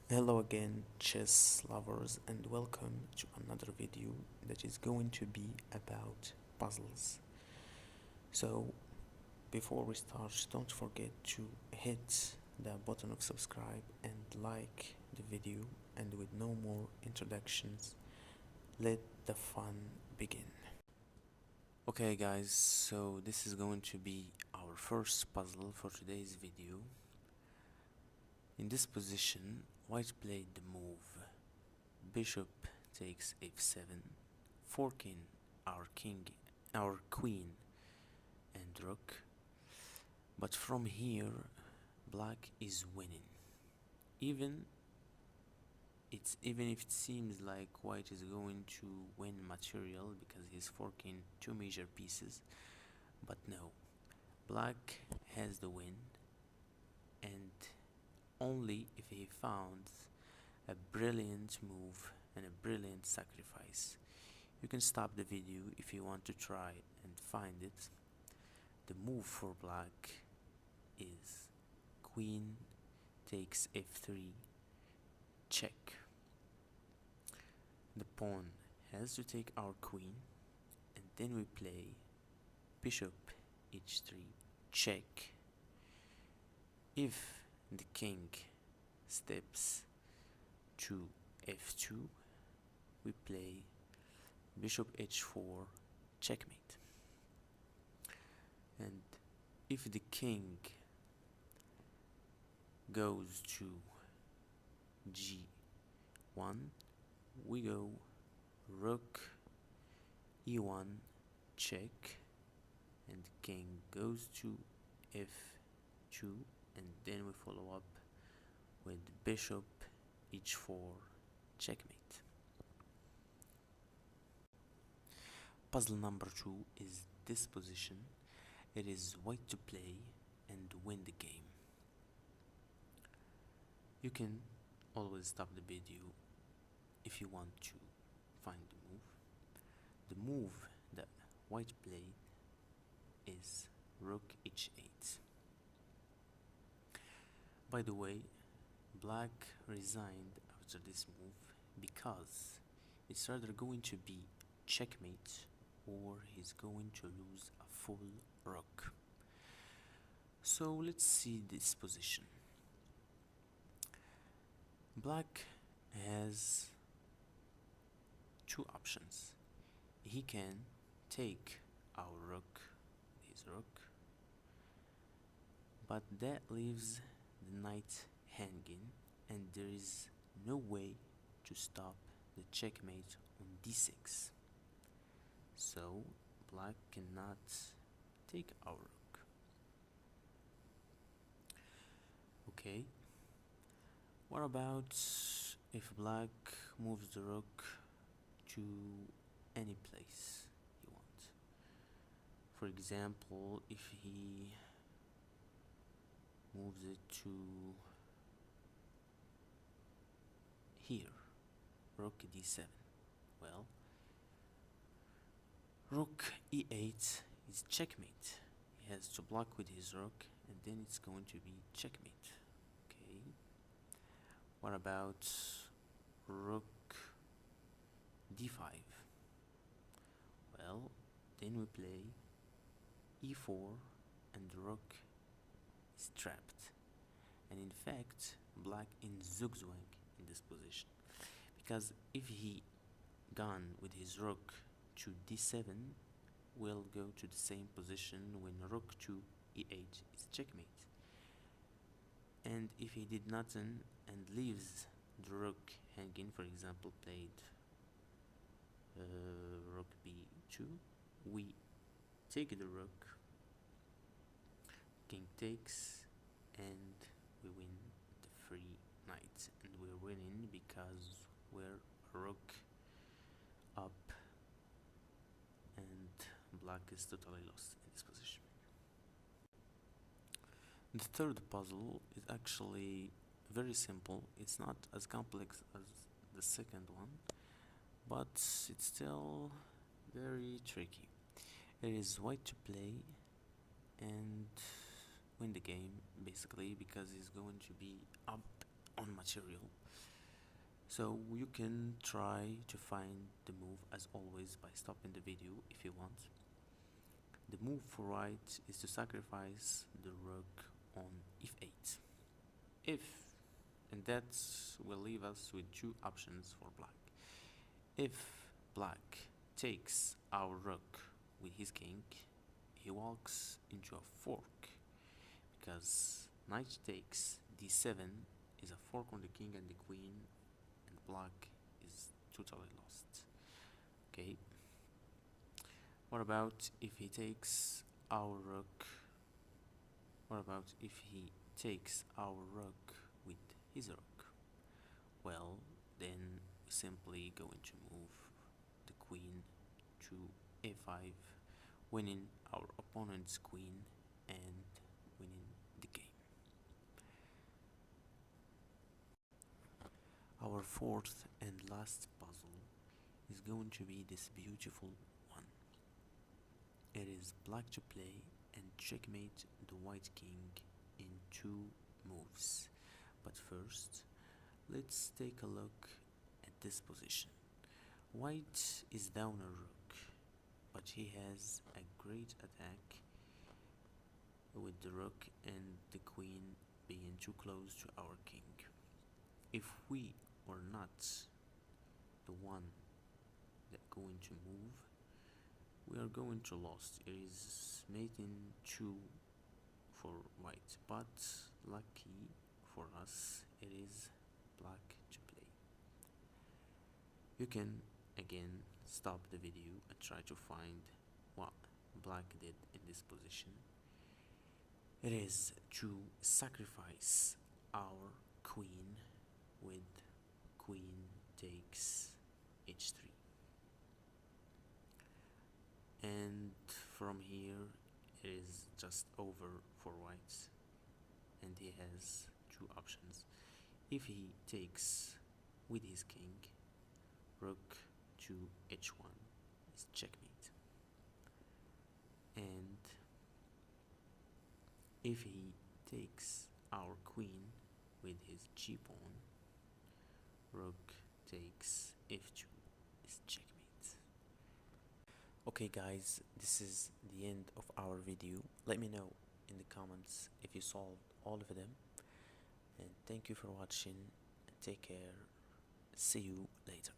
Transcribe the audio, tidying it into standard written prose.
Hello again, chess lovers, and welcome to another video that is going to be about puzzles. So, before we start, don't forget to hit the button of subscribe and like the video. And with no more introductions, let the fun begin. Okay, guys, so this is going to be our first puzzle for today's video. In this position, white played the move bishop takes f7, forking our queen and rook, but from here black is winning. Even even if it seems like white is going to win material because he's forking two major pieces, but no, black has the win, and only if he found a brilliant move and a brilliant sacrifice. You can stop the video if you want to try and find it. The move for black is queen takes f3 check. The pawn has to take our queen, and then we play bishop h3 check. If the king steps to f2, we play bishop h4 checkmate. And if the king goes to g1, we go rook e1 check, and the king goes to f2, and then we follow up with bishop h4 checkmate. Puzzle number 2 is this position. It is white to play and win the game. You can always stop the video if you want to find the move. The move that white played is rook h8. By the way, black resigned after this move because it's either going to be checkmate or he's going to lose a full rook. So let's see this position. Black has two options. He can take our rook, his rook, but that leaves the knight hanging, and there is no way to stop the checkmate on d6. So black cannot take our rook. Okay, what about if black moves the rook to any place he wants? For example, if he moves it to here, rook d7, well, rook e8 is checkmate. He has to block with his rook, and then it's going to be checkmate. Okay, what about rook d5? Well, then we play e4, and the rook is trapped. And in fact, black in zugzwang in this position, because if he gone with his rook to d7, we'll go to the same position when rook to e8 is checkmate. And if he did nothing and leaves the rook hanging, for example played rook b2, we take the rook, king takes, and we win the free knight. And we're winning because we're rook up, and black is totally lost in this position. The third puzzle is actually very simple. It's not as complex as the second one, but it's still very tricky. It is white to play and win the game, basically, because he's going to be up on material. So you can try to find the move as always by stopping the video if you want. The move for white is to sacrifice the rook on f8. If, and that will leave us with two options for black. If black takes our rook with his king, he walks into a fork, because knight takes d7 is a fork on the king and the queen, and black is totally lost. Okay, what about if he takes our rook? What about if he takes our rook with his rook? Well, then we simply going to move the queen to a5, winning our opponent's queen and winning the game. Our fourth and last puzzle is going to be this beautiful one. It is black to play and checkmate the white king in two moves. But first, let's take a look at this position. White is down a rook, but he has a great attack with the rook and the queen being too close to our king. If we are not the one that going to move, we are going to lose. It is mating 2 for white, but lucky for us it is black to play. You can again stop the video and try to find what black did in this position. It is to sacrifice our queen with queen takes h3, and from here it is just over for white, and he has two options. If he takes with his king, rook to h1 is checkmate, and if he takes our queen with his g-pawn, rook takes f2 is checkmate. Okay guys, this is the end of our video. Let me know in the comments if you solved all of them, and thank you for watching, and take care. See you later.